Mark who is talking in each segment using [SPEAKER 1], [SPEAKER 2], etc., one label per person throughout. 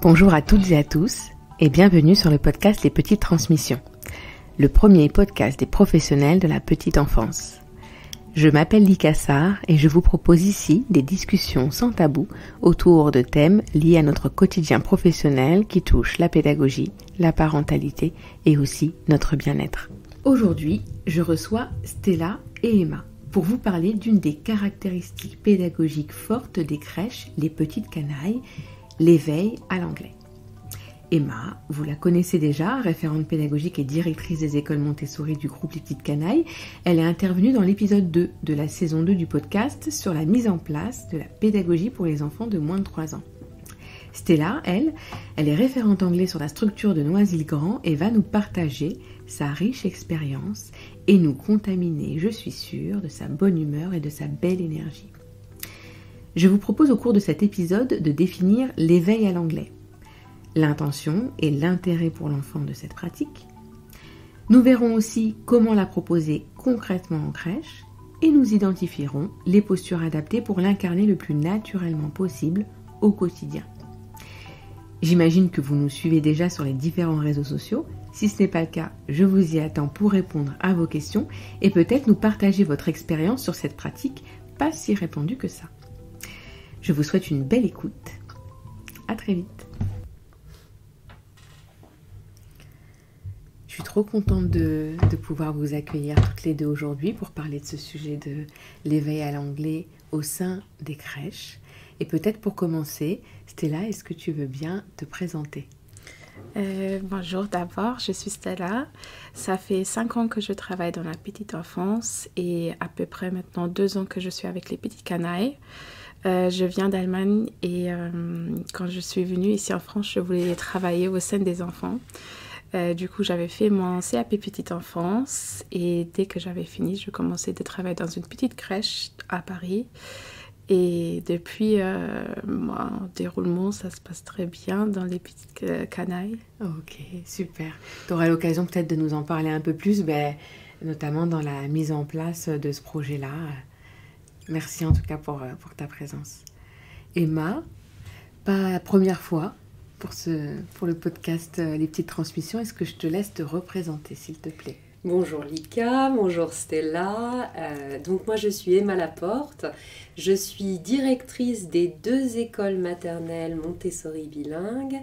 [SPEAKER 1] Bonjour à toutes et à tous et bienvenue sur le podcast Les Petites Transmissions, le premier podcast des professionnels de la petite enfance. Je m'appelle Lika Sarr et je vous propose ici des discussions sans tabou autour de thèmes liés à notre quotidien professionnel qui touchent la pédagogie, la parentalité et aussi notre bien-être. Aujourd'hui, je reçois Stella et Emma pour vous parler d'une des caractéristiques pédagogiques fortes des crèches, les petites canailles, l'éveil à l'anglais. Emma, vous la connaissez déjà, référente pédagogique et directrice des écoles Montessori du groupe Les Petites Canailles. Elle est intervenue dans l'épisode 2 de la saison 2 du podcast sur la mise en place de la pédagogie pour les enfants de moins de 3 ans. Stella, elle est référente anglais sur la structure de Noisy-le-Grand et va nous partager sa riche expérience et nous contaminer, je suis sûre, de sa bonne humeur et de sa belle énergie. Je vous propose au cours de cet épisode de définir l'éveil à l'anglais, l'intention et l'intérêt pour l'enfant de cette pratique. Nous verrons aussi comment la proposer concrètement en crèche et nous identifierons les postures adaptées pour l'incarner le plus naturellement possible au quotidien. J'imagine que vous nous suivez déjà sur les différents réseaux sociaux. Si ce n'est pas le cas, je vous y attends pour répondre à vos questions et peut-être nous partager votre expérience sur cette pratique pas si répandue que ça. Je vous souhaite une belle écoute. À très vite. Je suis trop contente de pouvoir vous accueillir toutes les deux aujourd'hui pour parler de ce sujet de l'éveil à l'anglais au sein des crèches. Et peut-être pour commencer, Stella, est-ce que tu veux bien te présenter ?
[SPEAKER 2] Bonjour d'abord, je suis Stella. Ça fait 5 ans que je travaille dans la petite enfance et à peu près maintenant 2 ans que je suis avec les petites canailles. Je viens d'Allemagne et quand je suis venue ici en France, je voulais travailler au sein des enfants. Du coup, j'avais fait mon CAP petite enfance et dès que j'avais fini, je commençais de travailler dans une petite crèche à Paris. Et depuis mon déroulement, ça se passe très bien dans les petites canailles.
[SPEAKER 1] Ok, super. Tu auras l'occasion peut-être de nous en parler un peu plus, notamment dans la mise en place de ce projet-là. Merci en tout cas pour ta présence. Emma, pas la première fois pour le podcast Les Petites Transmissions. Est-ce que je te laisse te représenter, s'il te plaît ?
[SPEAKER 3] Bonjour Lika, bonjour Stella. Donc moi je suis Emma Laporte. Je suis directrice des 2 écoles maternelles Montessori bilingues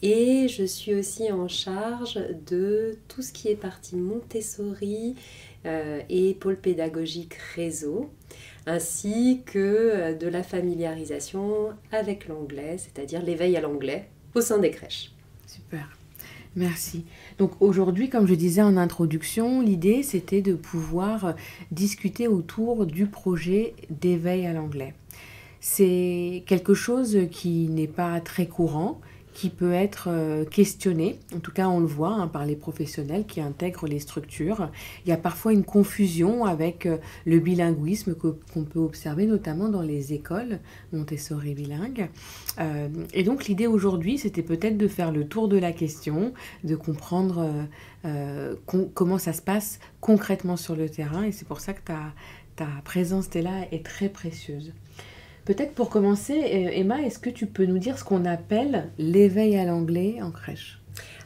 [SPEAKER 3] et je suis aussi en charge de tout ce qui est partie Montessori et pôle pédagogique réseau, ainsi que de la familiarisation avec l'anglais, c'est-à-dire l'éveil à l'anglais au sein des crèches.
[SPEAKER 1] Super. Merci. Donc aujourd'hui, comme je disais en introduction, l'idée c'était de pouvoir discuter autour du projet d'éveil à l'anglais. C'est quelque chose qui n'est pas très courant, qui peut être questionné, en tout cas on le voit par les professionnels qui intègrent les structures. Il y a parfois une confusion avec le bilinguisme qu'on peut observer notamment dans les écoles Montessori bilingues. Et donc l'idée aujourd'hui c'était peut-être de faire le tour de la question, de comprendre comment ça se passe concrètement sur le terrain et c'est pour ça que ta présence là est très précieuse. Peut-être pour commencer, Emma, est-ce que tu peux nous dire ce qu'on appelle l'éveil à l'anglais en crèche ?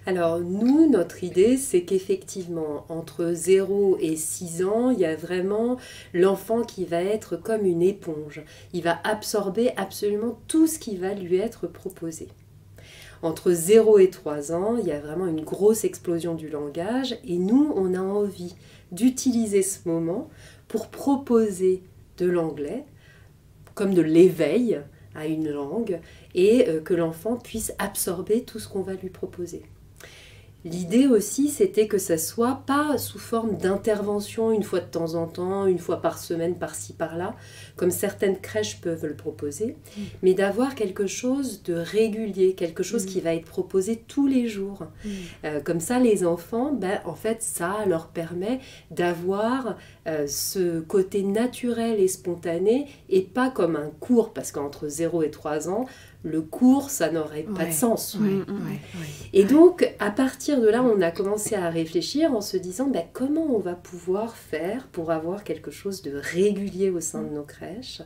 [SPEAKER 3] Alors nous, notre idée, c'est qu'effectivement, entre 0 et 6 ans, il y a vraiment l'enfant qui va être comme une éponge. Il va absorber absolument tout ce qui va lui être proposé. Entre 0 et 3 ans, il y a vraiment une grosse explosion du langage et nous, on a envie d'utiliser ce moment pour proposer de l'anglais, comme de l'éveil à une langue et que l'enfant puisse absorber tout ce qu'on va lui proposer. L'idée aussi, c'était que ça soit pas sous forme d'intervention une fois de temps en temps, une fois par semaine, par-ci, par-là, comme certaines crèches peuvent le proposer, mais d'avoir quelque chose de régulier, quelque chose qui va être proposé tous les jours. Comme ça, les enfants, en fait, ça leur permet d'avoir ce côté naturel et spontané, et pas comme un cours, parce qu'entre 0 et 3 ans, le cours, ça n'aurait pas de sens.
[SPEAKER 1] Ouais.
[SPEAKER 3] Et donc, à partir de là, on a commencé à réfléchir en se disant comment on va pouvoir faire pour avoir quelque chose de régulier au sein de nos crèches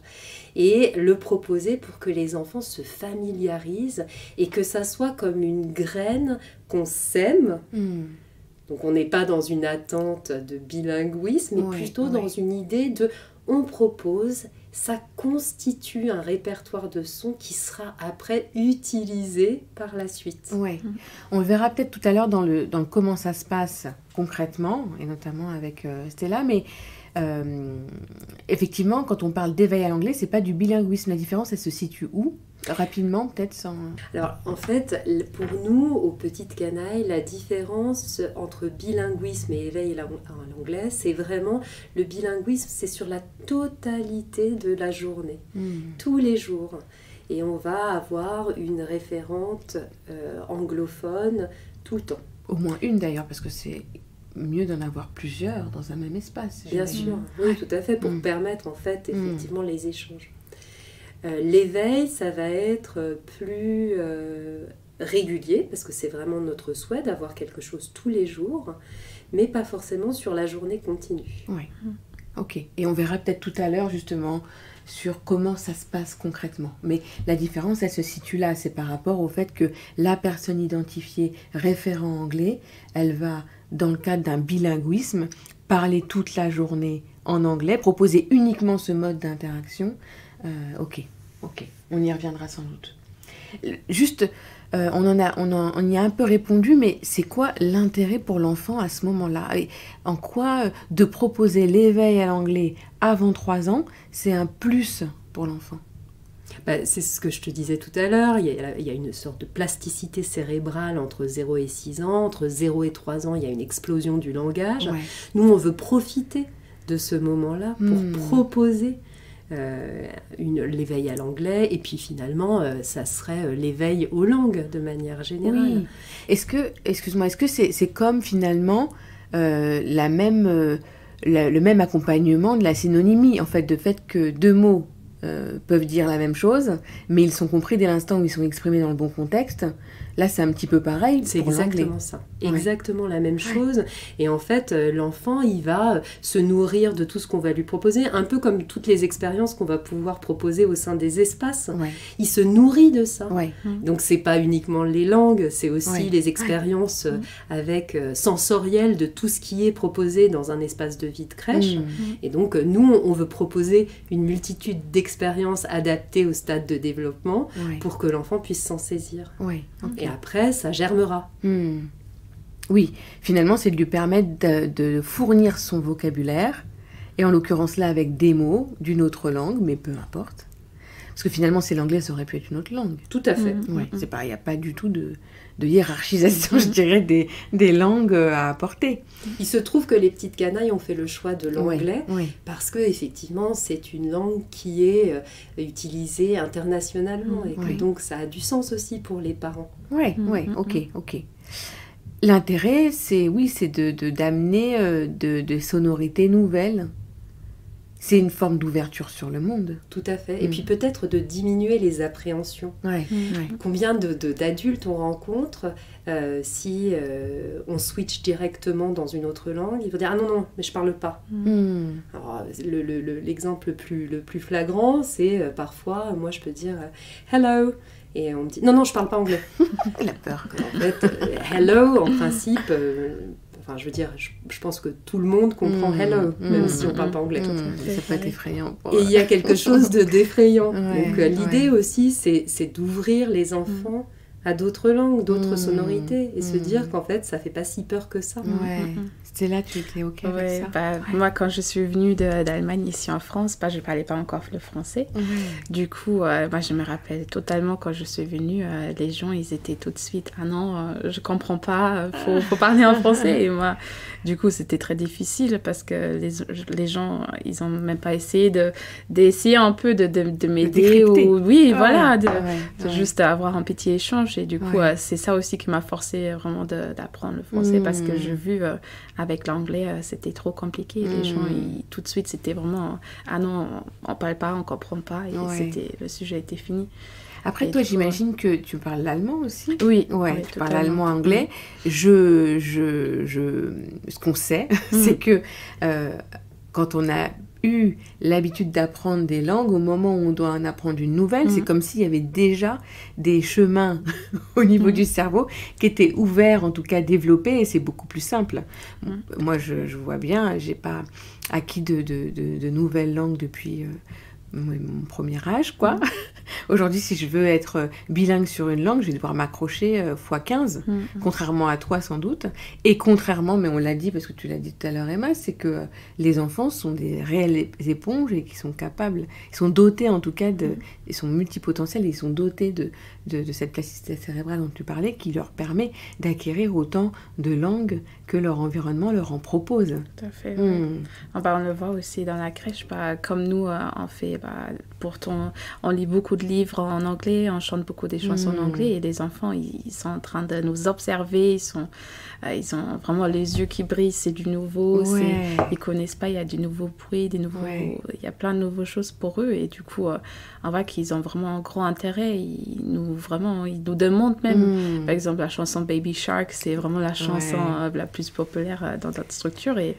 [SPEAKER 3] et le proposer pour que les enfants se familiarisent et que ça soit comme une graine qu'on sème. Donc, on n'est pas dans une attente de bilinguisme, mais plutôt dans une idée de on propose, ça constitue un répertoire de sons qui sera après utilisé par la suite.
[SPEAKER 1] Ouais. On le verra peut-être tout à l'heure dans le comment ça se passe concrètement, et notamment avec Stella, mais effectivement, quand on parle d'éveil à l'anglais, c'est pas du bilinguisme. La différence, elle se situe où ? Rapidement, peut-être sans...
[SPEAKER 3] Alors, en fait, pour nous, aux Petites Canailles, la différence entre bilinguisme et éveil à l'anglais, c'est vraiment... Le bilinguisme, c'est sur la totalité de la journée, tous les jours. Et on va avoir une référente anglophone tout le temps.
[SPEAKER 1] Au moins une, d'ailleurs, parce que c'est mieux d'en avoir plusieurs dans un même espace.
[SPEAKER 3] Bien sûr, oui, tout à fait, pour permettre, en fait, effectivement, les échanges. L'éveil, ça va être plus régulier, parce que c'est vraiment notre souhait d'avoir quelque chose tous les jours, mais pas forcément sur la journée continue.
[SPEAKER 1] Oui, ok. Et on verra peut-être tout à l'heure, justement, sur comment ça se passe concrètement. Mais la différence, elle se situe là, c'est par rapport au fait que la personne identifiée référent anglais, elle va, dans le cadre d'un bilinguisme, parler toute la journée en anglais, proposer uniquement ce mode d'interaction. Ok, on y reviendra sans doute. Juste, on y a un peu répondu, mais c'est quoi l'intérêt pour l'enfant à ce moment-là ? Et en quoi de proposer l'éveil à l'anglais avant 3 ans, c'est un plus pour l'enfant ?
[SPEAKER 3] C'est ce que je te disais tout à l'heure, il y a une sorte de plasticité cérébrale entre 0 et 6 ans, entre 0 et 3 ans, il y a une explosion du langage. Ouais. Nous, on veut profiter de ce moment-là pour proposer l'éveil à l'anglais, et puis finalement, ça serait l'éveil aux langues de manière générale.
[SPEAKER 1] Oui. Est-ce que c'est comme finalement le même accompagnement de la synonymie, en fait, de fait que 2 mots peuvent dire la même chose, mais ils sont compris dès l'instant où ils sont exprimés dans le bon contexte. Là, c'est un petit peu pareil.
[SPEAKER 3] C'est exactement ça. Exactement la même chose. Et en fait, l'enfant, il va se nourrir de tout ce qu'on va lui proposer, un peu comme toutes les expériences qu'on va pouvoir proposer au sein des espaces. Il se nourrit de ça. Donc, c'est pas uniquement les langues, c'est aussi les expériences avec sensorielles de tout ce qui est proposé dans un espace de vie de crèche. Et donc, nous, on veut proposer une multitude d'expériences adaptées au stade de développement pour que l'enfant puisse s'en saisir. Et après, ça germera.
[SPEAKER 1] Oui, finalement, c'est de lui permettre de fournir son vocabulaire, et en l'occurrence là, avec des mots d'une autre langue, mais peu importe. Parce que finalement, c'est l'anglais, ça aurait pu être une autre langue.
[SPEAKER 3] Tout à fait.
[SPEAKER 1] C'est pas, il n'y a pas du tout de hiérarchisation, je dirais, des langues à apporter.
[SPEAKER 3] Il se trouve que les Petites Canailles ont fait le choix de l'anglais parce que effectivement, c'est une langue qui est utilisée internationalement et que donc ça a du sens aussi pour les parents.
[SPEAKER 1] Ok. L'intérêt, c'est d'amener de sonorités nouvelles. C'est une forme d'ouverture sur le monde.
[SPEAKER 3] Tout à fait. Et puis peut-être de diminuer les appréhensions. Combien d'adultes on rencontre si on switch directement dans une autre langue, ils vont dire « Ah non, mais je parle pas ». Alors, l'exemple le plus flagrant, c'est parfois, moi je peux dire « Hello ». Et on me dit « Non, je parle pas anglais ».
[SPEAKER 1] La peur.
[SPEAKER 3] En fait, hello, en principe... je veux dire, je pense que tout le monde comprend hello, même si on ne parle pas anglais.
[SPEAKER 1] Ça peut être effrayant.
[SPEAKER 3] Et il y a quelque chose d'effrayant. Donc l'idée aussi, c'est d'ouvrir les enfants à d'autres langues, d'autres sonorités, et se dire qu'en fait, ça ne fait pas si peur que ça.
[SPEAKER 1] C'était là, tu étais OK avec ça.
[SPEAKER 2] Moi, quand je suis venue d'Allemagne ici en France, je ne parlais pas encore le français. Du coup, moi, je me rappelle totalement quand je suis venue, les gens, ils étaient tout de suite « Ah non, je ne comprends pas, faut parler en français ». Et moi, du coup, c'était très difficile parce que les gens, ils n'ont même pas essayé d'essayer un peu de m'aider. Juste avoir un petit échange. Et du coup, c'est ça aussi qui m'a forcé vraiment d'apprendre le français parce que j'ai vu... avec l'anglais, c'était trop compliqué. Les gens, tout de suite, c'était vraiment « Ah non, on ne parle pas, on ne comprend pas. » Et le sujet était fini.
[SPEAKER 1] Après,
[SPEAKER 3] Et
[SPEAKER 1] toi,
[SPEAKER 3] du coup,
[SPEAKER 1] j'imagine que tu parles l'allemand aussi.
[SPEAKER 2] Oui,
[SPEAKER 1] Ouais,
[SPEAKER 2] oui,
[SPEAKER 1] tu parles
[SPEAKER 2] totalement.
[SPEAKER 1] allemand, anglais. Ce qu'on sait, c'est que quand on a eu l'habitude d'apprendre des langues, au moment où on doit en apprendre une nouvelle, c'est comme s'il y avait déjà des chemins au niveau du cerveau qui étaient ouverts, en tout cas développés, et c'est beaucoup plus simple. Moi, je vois bien, j'ai pas acquis de nouvelles langues depuis mon premier âge, quoi. Aujourd'hui, si je veux être bilingue sur une langue, je vais devoir m'accrocher x15, contrairement à toi sans doute. Et contrairement, mais on l'a dit parce que tu l'as dit tout à l'heure Emma, c'est que les enfants sont des réelles éponges et qui sont capables, ils sont dotés en tout cas, ils sont multipotentiels et ils sont dotés de cette plasticité cérébrale dont tu parlais qui leur permet d'acquérir autant de langues que leur environnement leur en propose.
[SPEAKER 2] Tout à fait. Oui. On le voit aussi dans la crèche, comme nous, on fait, on lit beaucoup de livres en anglais, on chante beaucoup des chansons en anglais et les enfants, ils sont en train de nous observer, ils ont vraiment les yeux qui brillent, c'est du nouveau, ils connaissent pas, il y a du nouveau bruit, il y a plein de nouvelles choses pour eux et du coup, on voit qu'ils ont vraiment un gros intérêt, ils nous demandent même, par exemple la chanson Baby Shark, c'est vraiment la chanson la plus populaire dans notre structure et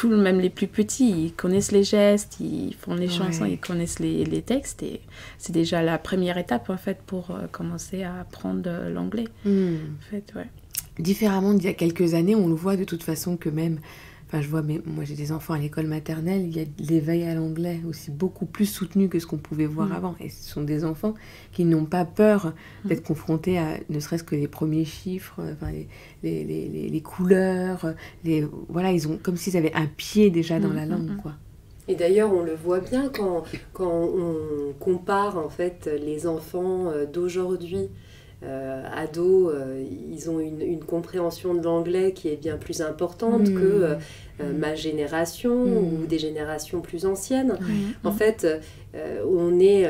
[SPEAKER 2] même les plus petits, ils connaissent les gestes, ils font les chansons, ils connaissent les textes et c'est déjà la première étape en fait pour commencer à apprendre l'anglais. En fait,
[SPEAKER 1] Différemment d'il y a quelques années, on le voit de toute façon que même, je vois, moi j'ai des enfants à l'école maternelle, il y a l'éveil à l'anglais aussi beaucoup plus soutenu que ce qu'on pouvait voir avant. Et ce sont des enfants qui n'ont pas peur d'être confrontés à ne serait-ce que les premiers chiffres, les couleurs, ils ont comme s'ils avaient un pied déjà dans la langue, quoi.
[SPEAKER 3] Et d'ailleurs, on le voit bien quand on compare en fait les enfants d'aujourd'hui. Ados, ils ont une compréhension de l'anglais qui est bien plus importante que ma génération ou des générations plus anciennes. En fait, on est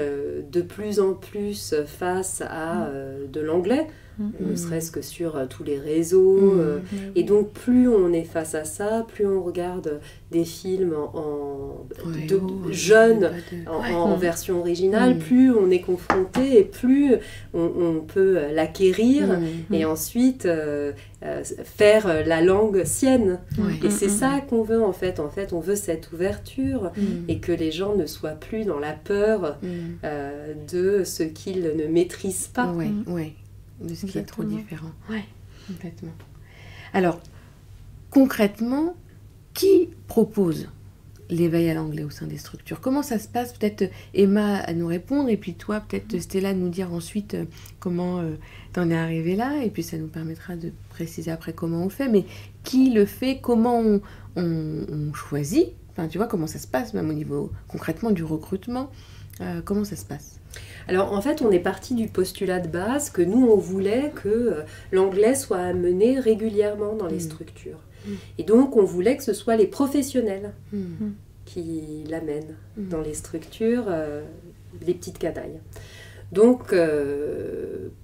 [SPEAKER 3] de plus en plus face à de l'anglais, ne serait-ce que sur tous les réseaux. Et donc, plus on est face à ça, plus on regarde des films jeunes en version originale, plus on est confronté et plus on peut l'acquérir et ensuite faire la langue sienne. Et c'est ça qu'on veut en fait. En fait, on veut cette ouverture et que les gens ne soient plus dans la peur de ce qu'ils ne maîtrisent pas.
[SPEAKER 1] De ce qui est trop différent. Complètement. Alors, concrètement, qui propose l'éveil à l'anglais au sein des structures? Comment ça se passe? Peut-être Emma à nous répondre et puis toi, peut-être Stella, nous dire ensuite comment t'en es arrivée là et puis ça nous permettra de préciser après comment on fait. Mais qui le fait? Comment on choisit? Enfin, tu vois, comment ça se passe même au niveau concrètement du recrutement? Comment ça se passe?
[SPEAKER 3] Alors en fait, on est parti du postulat de base que nous, on voulait que l'anglais soit amené régulièrement dans les structures. Et donc, on voulait que ce soit les professionnels qui l'amènent dans les structures, les petites canailles. Donc,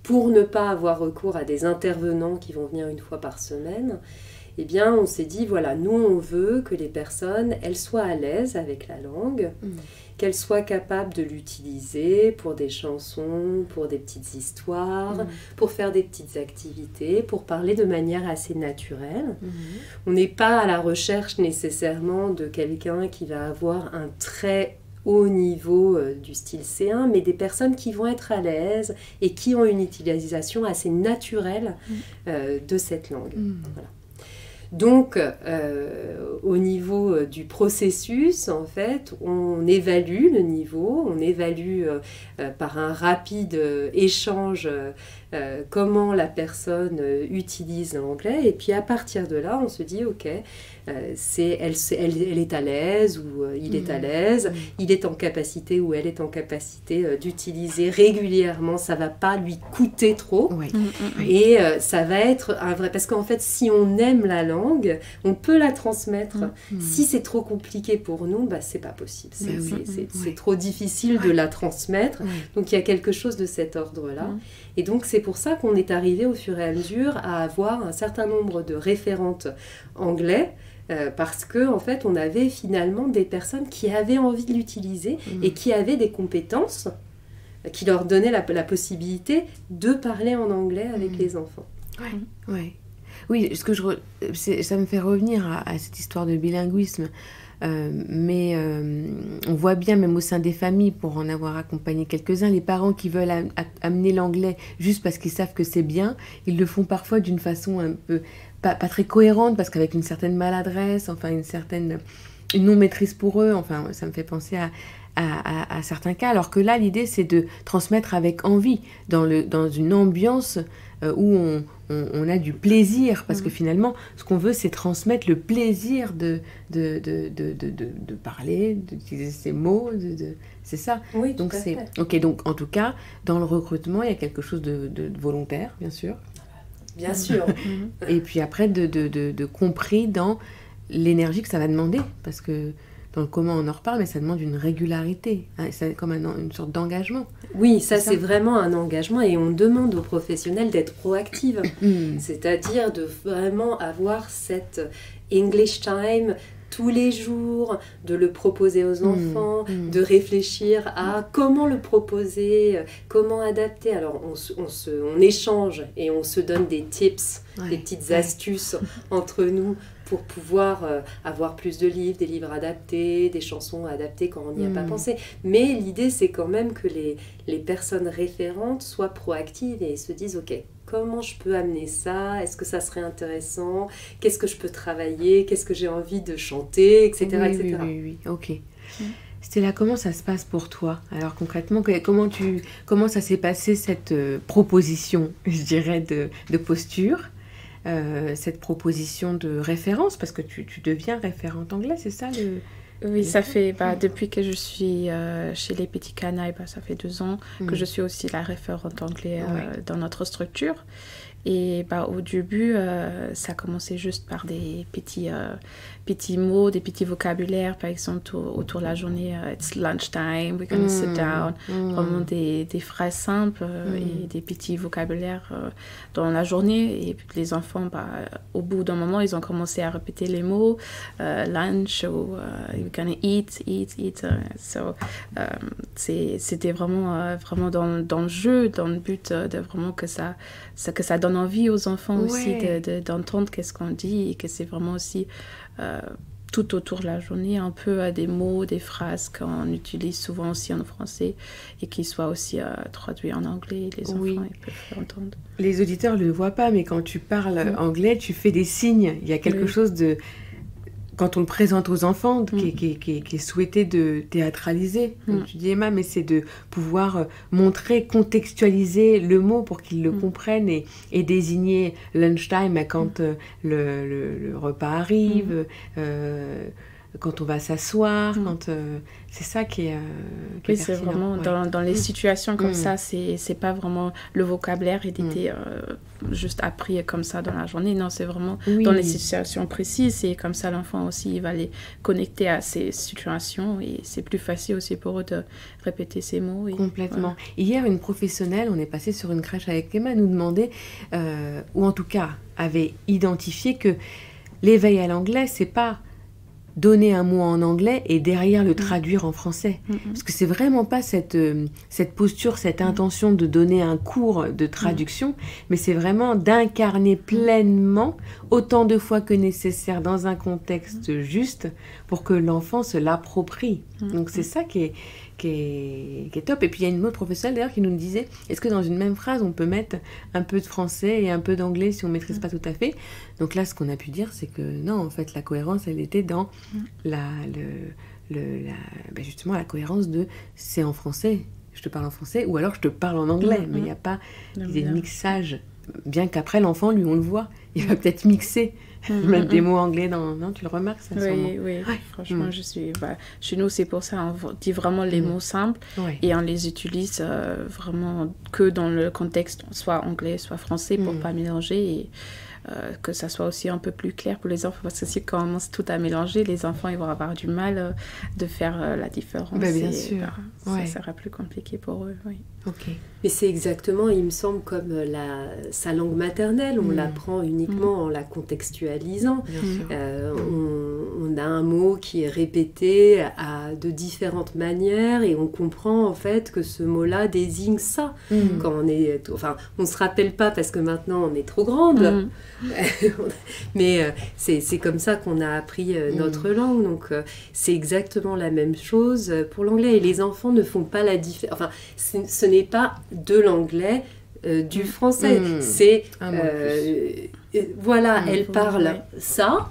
[SPEAKER 3] pour ne pas avoir recours à des intervenants qui vont venir une fois par semaine, eh bien, on s'est dit, voilà, nous, on veut que les personnes, elles soient à l'aise avec la langue, qu'elles soient capables de l'utiliser pour des chansons, pour des petites histoires, pour faire des petites activités, pour parler de manière assez naturelle. On n'est pas à la recherche nécessairement de quelqu'un qui va avoir un très haut niveau du style C1, mais des personnes qui vont être à l'aise et qui ont une utilisation assez naturelle de cette langue. Voilà. Donc, au niveau du processus, en fait, on évalue le niveau, on évalue par un rapide échange comment la personne utilise l'anglais, et puis à partir de là, on se dit, ok, elle est à l'aise ou il est à l'aise, il est en capacité ou elle est en capacité d'utiliser régulièrement, ça va pas lui coûter trop, et ça va être un vrai... Parce qu'en fait, si on aime la langue, on peut la transmettre. Si c'est trop compliqué pour nous, c'est pas possible. C'est trop difficile de la transmettre. Donc il y a quelque chose de cet ordre-là. Et donc c'est pour ça qu'on est arrivé au fur et à mesure à avoir un certain nombre de référentes anglais, parce qu'en fait on avait finalement des personnes qui avaient envie de l'utiliser et qui avaient des compétences qui leur donnait la possibilité de parler en anglais avec les enfants.
[SPEAKER 1] Ouais. Oui, ça me fait revenir à cette histoire de bilinguisme. Mais on voit bien, même au sein des familles, pour en avoir accompagné quelques-uns, les parents qui veulent amener l'anglais juste parce qu'ils savent que c'est bien, ils le font parfois d'une façon un peu pas très cohérente, parce qu'avec une certaine maladresse, enfin une non-maîtrise pour eux, enfin ça me fait penser à certains cas, alors que là l'idée c'est de transmettre avec envie, dans une ambiance où on a du plaisir, parce que finalement ce qu'on veut c'est transmettre le plaisir de parler, d'utiliser ces mots, c'est ça.
[SPEAKER 3] Oui,
[SPEAKER 1] donc
[SPEAKER 3] tout à fait.
[SPEAKER 1] Ok, donc en tout cas dans le recrutement il y a quelque chose de volontaire, bien sûr.
[SPEAKER 3] Bien sûr.
[SPEAKER 1] Et puis après de compris dans l'énergie que ça va demander, parce que dans le comment on en reparle, mais ça demande une régularité, hein, c'est comme une sorte d'engagement.
[SPEAKER 3] Oui, ça c'est vraiment un engagement, et on demande aux professionnels d'être proactifs, c'est-à-dire de vraiment avoir cette English time tous les jours, de le proposer aux enfants, de réfléchir à comment le proposer, comment adapter. Alors on échange et on se donne des tips, des petites astuces entre nous pour pouvoir avoir plus de livres, des livres adaptés, des chansons adaptées quand on n'y a pas pensé. Mais l'idée, c'est quand même que les personnes référentes soient proactives et se disent « Ok, comment je peux amener ça? Est-ce que ça serait intéressant? Qu'est-ce que je peux travailler? Qu'est-ce que j'ai envie de chanter? Etc. etc. »
[SPEAKER 1] Oui, ok. Stella, comment ça se passe pour toi? Alors concrètement, comment ça s'est passé cette proposition, je dirais, de posture, cette proposition de référence, parce que tu deviens référente anglais, c'est ça
[SPEAKER 2] Oui, ça fait, depuis que je suis chez les Petits Canailles, ça fait 2 ans que je suis aussi la référente anglais dans notre structure. Et au début, ça commençait juste par des petits mots, des petits vocabulaires, par exemple, autour de la journée, it's lunchtime, we're gonna sit down. Vraiment des phrases simples et des petits vocabulaires dans la journée. Et puis les enfants, au bout d'un moment, ils ont commencé à répéter les mots, lunch, ou we're gonna eat. C'était vraiment dans le jeu, dans le but de vraiment que ça donne envie aux enfants aussi d'entendre qu'est-ce qu'on dit, et que c'est vraiment aussi tout autour de la journée un peu des mots, des phrases qu'on utilise souvent aussi en français et qui soient aussi traduits en anglais, les enfants ils peuvent entendre.
[SPEAKER 1] Les auditeurs ne le voient pas, mais quand tu parles anglais, tu fais des signes. Il y a quelque chose de... Quand on le présente aux enfants, qui est souhaité de théâtraliser, comme tu dis Emma, mais c'est de pouvoir montrer, contextualiser le mot pour qu'ils le comprennent et désigner lunchtime quand le repas arrive, quand on va s'asseoir, c'est ça qui est
[SPEAKER 2] oui, c'est vraiment dans les situations comme ça, c'est pas vraiment le vocabulaire il était juste appris comme ça dans la journée, non, c'est vraiment dans les situations précises, et comme ça l'enfant aussi il va les connecter à ces situations et c'est plus facile aussi pour eux de répéter ces mots.
[SPEAKER 1] Complètement. Hier, une professionnelle, on est passé sur une crèche avec Emma, nous demandait, ou en tout cas avait identifié que l'éveil à l'anglais, c'est pas donner un mot en anglais et derrière le traduire en français. Parce que c'est vraiment pas cette posture, cette intention de donner un cours de traduction, mais c'est vraiment d'incarner pleinement, autant de fois que nécessaire, dans un contexte juste, pour que l'enfant se l'approprie. Donc c'est ça qui est top. Et puis il y a une autre professionnelle d'ailleurs qui nous disait, est-ce que dans une même phrase on peut mettre un peu de français et un peu d'anglais si on ne maîtrise pas tout à fait? Donc là ce qu'on a pu dire c'est que non, en fait la cohérence elle était dans justement la cohérence de c'est en français, je te parle en français, ou alors je te parle en anglais, mais il n'y a pas des mixages, bien qu'après l'enfant lui on le voit, il va peut-être mixer, mettre des mots anglais dans... Non, tu le remarques ça?
[SPEAKER 2] Oui, franchement, je suis... chez nous, c'est pour ça, on dit vraiment les mots simples et on les utilise vraiment que dans le contexte, soit anglais, soit français, pour ne pas mélanger. Et que ça soit aussi un peu plus clair pour les enfants, parce que si on commence tout à mélanger, les enfants ils vont avoir du mal de faire la différence.
[SPEAKER 1] Bien sûr.
[SPEAKER 2] Ça sera plus compliqué pour eux, oui.
[SPEAKER 1] Ok.
[SPEAKER 3] Mais c'est exactement, il me semble, comme sa langue maternelle. On l'apprend uniquement en la contextualisant. On a un mot qui est répété de différentes manières et on comprend en fait que ce mot-là désigne ça. Quand on est... Enfin, on ne se rappelle pas parce que maintenant on est trop grande. Mais c'est comme ça qu'on a appris notre langue. Donc c'est exactement la même chose pour l'anglais. Et les enfants ne font pas la différence. Enfin, ce n'est pas de l'anglais du français. C'est... voilà, elle parle ça,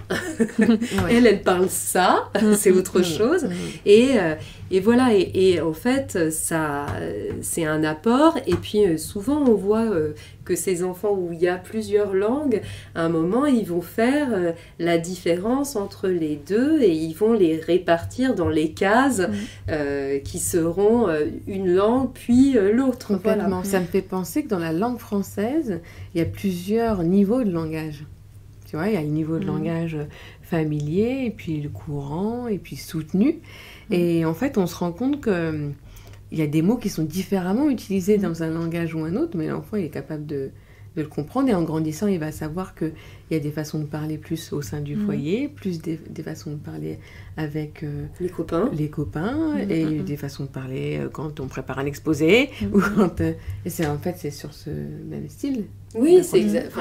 [SPEAKER 3] elle parle ça, c'est autre chose. Et voilà, et en fait, ça, c'est un apport. Et puis souvent, on voit que ces enfants où il y a plusieurs langues, à un moment, ils vont faire la différence entre les deux et ils vont les répartir dans les cases qui seront une langue puis l'autre.
[SPEAKER 1] Complètement.
[SPEAKER 3] Voilà.
[SPEAKER 1] Ça me fait penser que dans la langue française, il y a plusieurs niveaux de langage. Tu vois, il y a le niveau de langage familier, et puis le courant, et puis soutenu. Et en fait, on se rend compte qu'il y a des mots qui sont différemment utilisés dans un langage ou un autre, mais l'enfant il est capable de le comprendre. Et en grandissant, il va savoir qu'il y a des façons de parler plus au sein du foyer, plus des façons de parler avec les copains et des façons de parler quand on prépare un exposé. Ou quand, et en fait, c'est sur ce même style.
[SPEAKER 3] Oui, c'est exact.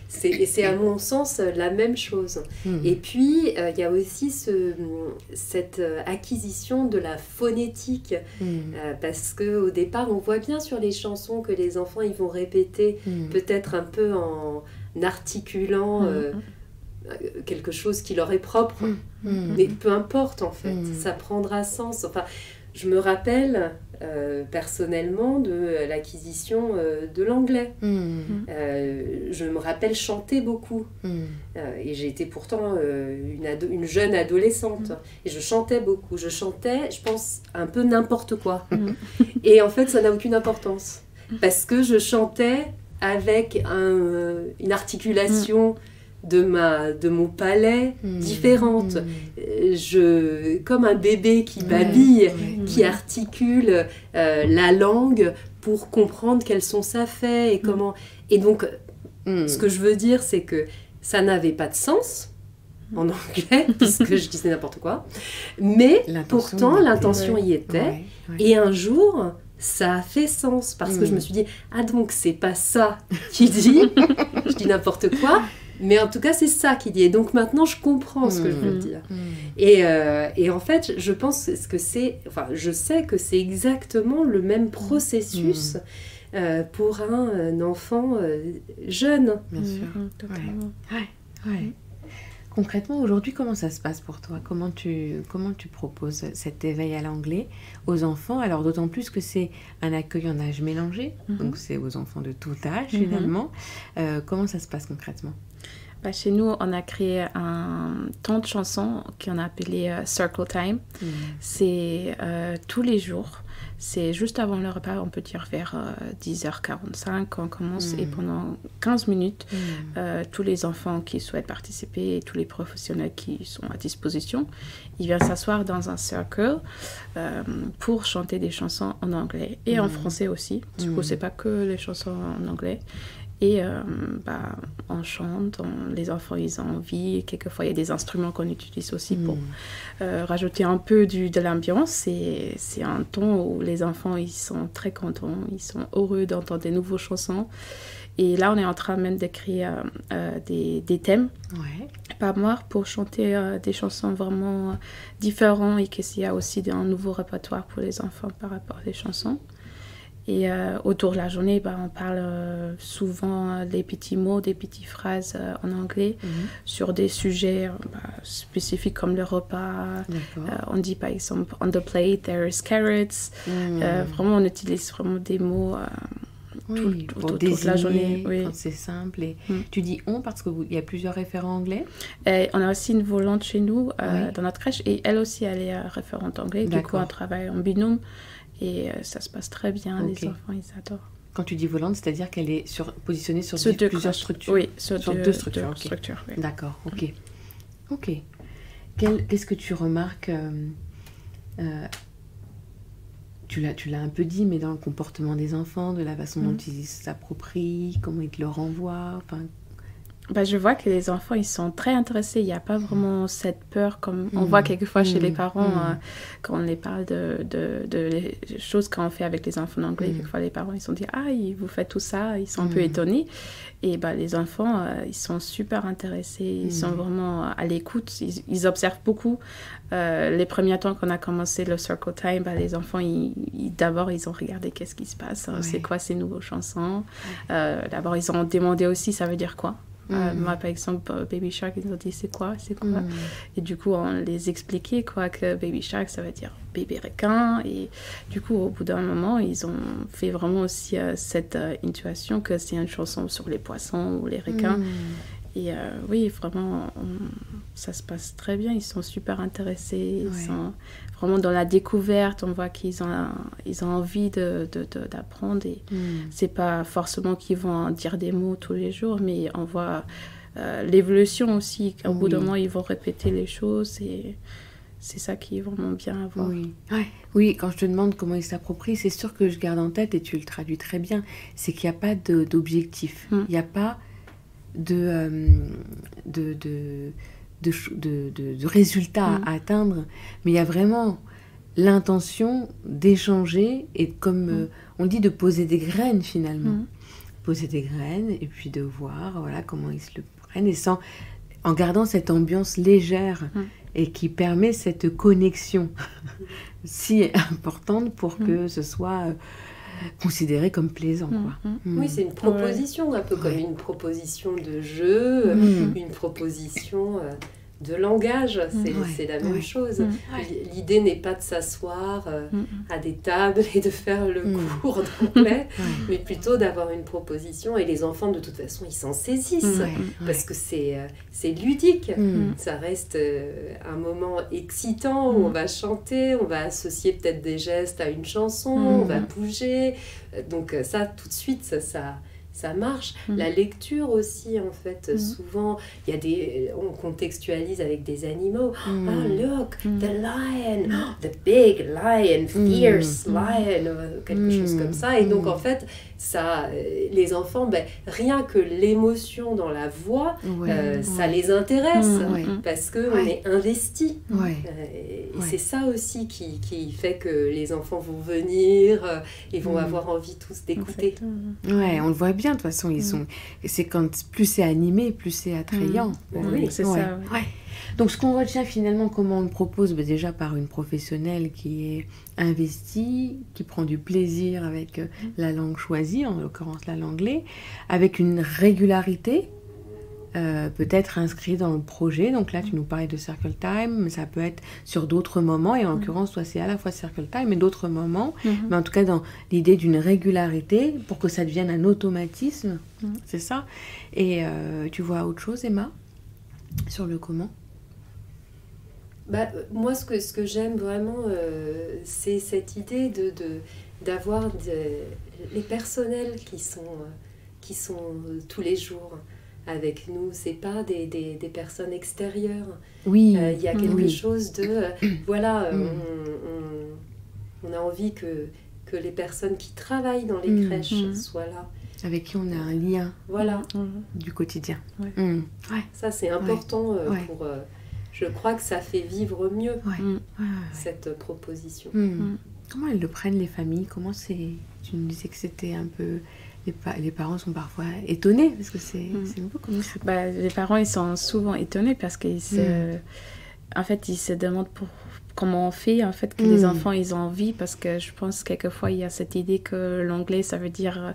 [SPEAKER 3] C'est à mon sens la même chose. Et puis, il y a aussi cette acquisition de la phonétique. Parce qu'au départ, on voit bien sur les chansons que les enfants ils vont répéter, peut-être un peu en articulant quelque chose qui leur est propre. Mais peu importe, en fait. Ça prendra sens. Enfin, je me rappelle... personnellement de l'acquisition de l'anglais. Je me rappelle chanter beaucoup. Et j'ai été pourtant une jeune adolescente. Et je chantais beaucoup. Je chantais, je pense, un peu n'importe quoi. Et en fait, ça n'a aucune importance. Parce que je chantais avec une articulation de mon palais différente. Comme un bébé qui babille, qui articule la langue pour comprendre quels sont sa fait et comment... Et donc, ce que je veux dire, c'est que ça n'avait pas de sens en anglais, puisque je disais n'importe quoi, mais pourtant, l'intention y était. Et un jour... ça a fait sens, parce que je me suis dit, ah donc c'est pas ça qu'il dit, je dis n'importe quoi, mais en tout cas c'est ça qu'il dit, et donc maintenant je comprends ce que je veux dire. Et en fait je pense que je sais que c'est exactement le même processus pour un enfant jeune.
[SPEAKER 1] Bien sûr. Totalement. Ouais. Concrètement, aujourd'hui, comment ça se passe pour toi ? Comment tu proposes cet éveil à l'anglais aux enfants ? Alors, d'autant plus que c'est un accueil en âge mélangé, donc c'est aux enfants de tout âge, finalement. Comment ça se passe concrètement ?
[SPEAKER 2] Chez nous, on a créé un temps de chansons qu'on a appelé Circle Time. C'est tous les jours. C'est juste avant le repas, on peut dire vers 10h45, on commence et pendant 15 minutes, tous les enfants qui souhaitent participer et tous les professionnels qui sont à disposition, ils viennent s'asseoir dans un cercle pour chanter des chansons en anglais et en français aussi. Du coup, c'est pas que les chansons en anglais. Et on chante, les enfants ils ont envie, quelquefois il y a des instruments qu'on utilise aussi pour rajouter un peu de l'ambiance. C'est un temps où les enfants ils sont très contents, ils sont heureux d'entendre des nouvelles chansons. Et là on est en train même d'écrire des thèmes par mois pour chanter des chansons vraiment différentes et qu'il y a aussi un nouveau répertoire pour les enfants par rapport à des chansons. Et autour de la journée, on parle souvent des petits mots, des petites phrases en anglais sur des sujets spécifiques comme le repas. On dit par exemple, on the plate, there is carrots. Vraiment, on utilise vraiment des mots
[SPEAKER 1] pour
[SPEAKER 2] toute la journée.
[SPEAKER 1] Quand c'est simple. Et tu dis on parce qu'il y a plusieurs référents anglais.
[SPEAKER 2] On a aussi une volante chez nous dans notre crèche et elle aussi, elle est référente anglais. Du coup, on travaille en binôme. Et ça se passe très bien, les enfants, ils adorent.
[SPEAKER 1] Quand tu dis volante, c'est-à-dire qu'elle est positionnée sur plusieurs structures.
[SPEAKER 2] Oui, sur
[SPEAKER 1] deux structures.
[SPEAKER 2] Deux structures, oui.
[SPEAKER 1] D'accord, ok. Qu'est-ce que tu remarques tu l'as un peu dit, mais dans le comportement des enfants, de la façon dont ils s'approprient, comment ils te le renvoient,
[SPEAKER 2] je vois que les enfants, ils sont très intéressés. Il n'y a pas vraiment cette peur comme on voit quelquefois chez les parents quand on les parle de choses qu'on fait avec les enfants anglais. Quelquefois, les parents, ils sont dit « Ah, vous faites tout ça ?» Ils sont un peu étonnés. Et les enfants, ils sont super intéressés. Ils sont vraiment à l'écoute. Ils observent beaucoup. Les premiers temps qu'on a commencé le Circle Time, les enfants, d'abord, ils ont regardé qu'est-ce qui se passe. C'est quoi ces nouvelles chansons. D'abord, ils ont demandé aussi, ça veut dire quoi. Moi, par exemple, Baby Shark, ils ont dit c'est quoi. Et du coup, on les expliquait que Baby Shark, ça veut dire bébé requin. Et du coup, au bout d'un moment, ils ont fait vraiment aussi cette intuition que c'est une chanson sur les poissons ou les requins. Et oui, vraiment, ça se passe très bien. Ils sont super intéressés. Ils sont vraiment dans la découverte. On voit qu'ils ont envie d'apprendre. Et c'est pas forcément qu'ils vont dire des mots tous les jours, mais on voit l'évolution aussi. Au bout d'un moment, ils vont répéter les choses. Et c'est ça qui est vraiment bien à voir.
[SPEAKER 1] Oui, quand je te demande comment ils s'approprient, c'est sûr que je garde en tête, et tu le traduis très bien, c'est qu'il n'y a pas d'objectif. Il n'y a pas de résultats à atteindre, mais il y a vraiment l'intention d'échanger et comme on dit, de poser des graines finalement. Poser des graines et puis de voir comment ils se le prennent en gardant cette ambiance légère et qui permet cette connexion si importante pour que ce soit considéré comme plaisant.
[SPEAKER 3] Oui, c'est une proposition, un peu comme une proposition de jeu, une proposition de langage, c'est la même chose. L'idée n'est pas de s'asseoir à des tables et de faire le cours d'anglais, mais plutôt d'avoir une proposition. Et les enfants, de toute façon, ils s'en saisissent, parce que c'est ludique. Ça reste un moment excitant où on va chanter, on va associer peut-être des gestes à une chanson, on va bouger. Donc ça, tout de suite, ça marche. La lecture aussi, en fait, souvent, on contextualise avec des animaux. Oh, look, the lion, the big lion, fierce lion, quelque chose comme ça. Et donc, en fait, les enfants, rien que l'émotion dans la voix, ça les intéresse, parce qu'on est investi. Et c'est ça aussi qui fait que les enfants vont venir et vont avoir envie tous d'écouter.
[SPEAKER 1] On le voit bien. De toute façon, c'est quand plus c'est animé, plus c'est attrayant.
[SPEAKER 2] C'est ça.
[SPEAKER 1] Donc, ce qu'on retient finalement, comment on le propose, déjà par une professionnelle qui est investie, qui prend du plaisir avec la langue choisie, en l'occurrence l'anglais, avec une régularité, peut-être inscrit dans le projet. Donc là, tu nous parlais de Circle Time, mais ça peut être sur d'autres moments, et en l'occurrence, toi, c'est à la fois Circle Time et d'autres moments, mais en tout cas dans l'idée d'une régularité pour que ça devienne un automatisme, c'est ça. Et tu vois autre chose, Emma, sur le comment?
[SPEAKER 3] Moi, ce que j'aime vraiment, c'est cette idée d'avoir les personnels qui sont tous les jours avec nous. C'est pas des personnes extérieures. Il y a quelque chose de... on a envie que les personnes qui travaillent dans les crèches soient là.
[SPEAKER 1] Avec qui on a un lien du quotidien.
[SPEAKER 3] Ça, c'est important pour... je crois que ça fait vivre mieux cette proposition.
[SPEAKER 1] Comment elles le prennent, les familles? Tu nous disais que c'était un peu... Les parents sont parfois étonnés, parce que c'est un peu comme ça.
[SPEAKER 2] Les parents, ils sont souvent étonnés parce qu'ils en fait, ils se demandent comment on fait, en fait, que les enfants, ils ont envie, parce que je pense quelquefois, il y a cette idée que l'anglais, ça veut dire,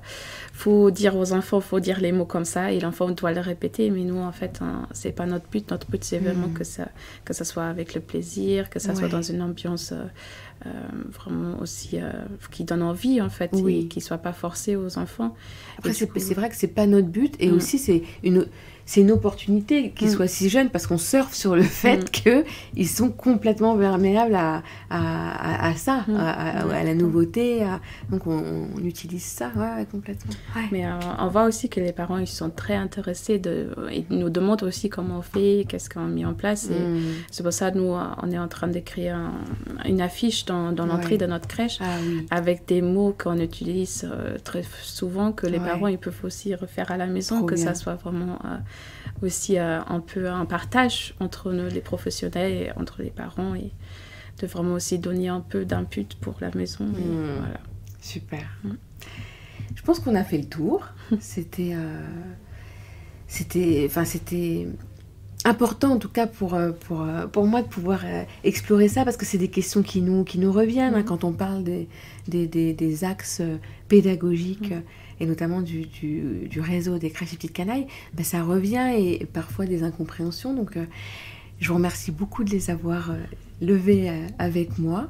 [SPEAKER 2] faut dire aux enfants, faut dire les mots comme ça, et l'enfant doit le répéter, mais nous, en fait, c'est pas notre but. Notre but, c'est vraiment que ça soit avec le plaisir, que ça soit dans une ambiance vraiment aussi qui donne envie, en fait, et qui soit pas forcé aux enfants.
[SPEAKER 1] Après, c'est vrai que c'est pas notre but, et aussi, c'est une opportunité qu'ils soient si jeunes parce qu'on surfe sur le fait qu'ils sont complètement perméables à ça, à la nouveauté. Donc on utilise ça complètement. Ouais.
[SPEAKER 2] Mais on voit aussi que les parents ils sont très intéressés, ils nous demandent aussi comment on fait, qu'est-ce qu'on a mis en place. Et c'est pour ça que nous, on est en train d'écrire une affiche dans l'entrée de notre crèche avec des mots qu'on utilise très souvent, que les parents ils peuvent aussi refaire à la maison, trop que bien. Ça soit vraiment aussi un peu un partage entre nous, les professionnels, et entre les parents, et de vraiment aussi donner un peu d'input pour la maison. Et voilà.
[SPEAKER 1] Super. Je pense qu'on a fait le tour. C'était important en tout cas pour moi de pouvoir explorer ça, parce que c'est des questions qui nous reviennent quand on parle des axes pédagogiques et notamment du réseau des crèches et petites canailles. Ça revient, et parfois des incompréhensions. Donc je vous remercie beaucoup de les avoir levés avec moi,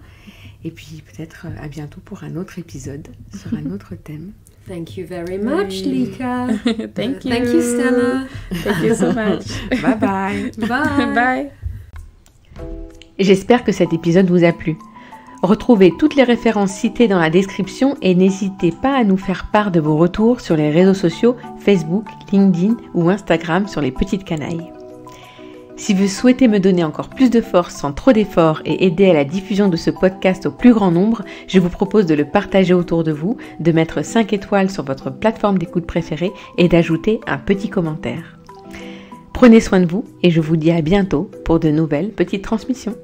[SPEAKER 1] et puis peut-être à bientôt pour un autre épisode sur un autre thème.
[SPEAKER 3] Thank you very much, Lika.
[SPEAKER 2] Thank you.
[SPEAKER 3] Thank you, Stella.
[SPEAKER 2] Thank you so much.
[SPEAKER 1] Bye bye.
[SPEAKER 3] Bye.
[SPEAKER 2] Bye.
[SPEAKER 1] J'espère que cet épisode vous a plu. Retrouvez toutes les références citées dans la description et n'hésitez pas à nous faire part de vos retours sur les réseaux sociaux Facebook, LinkedIn ou Instagram sur les petites canailles. Si vous souhaitez me donner encore plus de force sans trop d'efforts et aider à la diffusion de ce podcast au plus grand nombre, je vous propose de le partager autour de vous, de mettre 5 étoiles sur votre plateforme d'écoute préférée et d'ajouter un petit commentaire. Prenez soin de vous et je vous dis à bientôt pour de nouvelles petites transmissions.